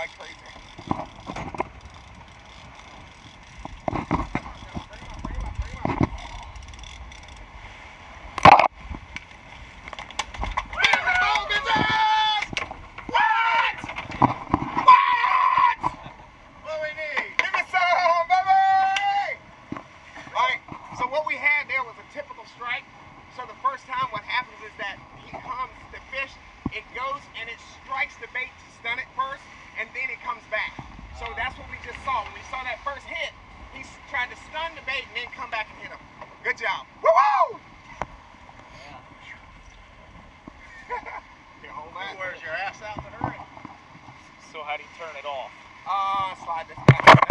like crazy. Strike. So the first time what happens is that he comes to fish, it goes and it strikes the bait to stun it first, and then it comes back. So that's what we just saw. When we saw that first hit, he tried to stun the bait and then come back and hit him. Good job. Woo-woo! Yeah. Hold that. He wears your ass out in a hurry. So how do you turn it off? Slide this back.